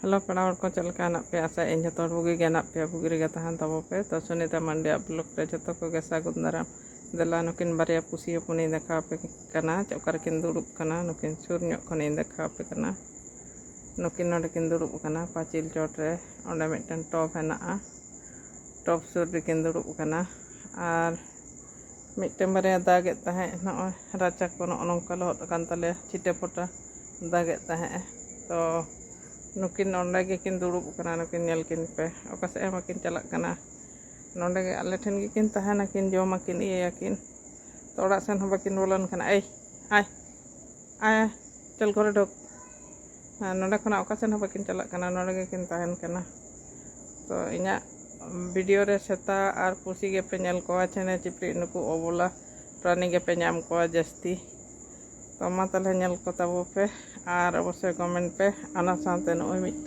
hello पेड़ा को चलका हेना पे आशा इन जो बुगी हेना पे बुगी रे तहन तबो पे तो सुनीता मंडिया ब्लॉक रे जो को गे सागुन दाराम देला नुकिन बारिया पुसी हपुनी देखा पे कना चौकार किन दुड़ुब कना नुकिन सुर ᱧᱚᱜ खनि देखा पे कना नुकिन नोडे किन दुड़ुब कना पाचिल चोट रे ओंडे मिटन टॉप हेना टॉप सुर रे किन दुड़ुब कना आर मिटन बारिया दागे तहे नय राचा को नोंका लहत कान तले छिटे फोटा दागे तहे तो नुकिन ओंडे गे किन दुड़ुब कना नुकिन नेल किन पे ओका से माकिन चलक कना नोंडे गे आले ठेन गे किन तहना किन जोमा किन इया किन तो ओड़ा सेन हो बाकिन बोलन कना ए आय आय चल घरे ढोक नोंडे खना ओका सेन हो बाकिन चलक कना नोंडे गे किन तहन कना तो इना वीडियो रे सेता आर पुसी गे पे नेल कोआ चेने चिपड़ी नुकु ओबोला प्राणी गे पे नाम कोआ जस्ती तो मा तले नेल को ताबो पे आर अवश्य कमेंट पे आना सानते नय मिट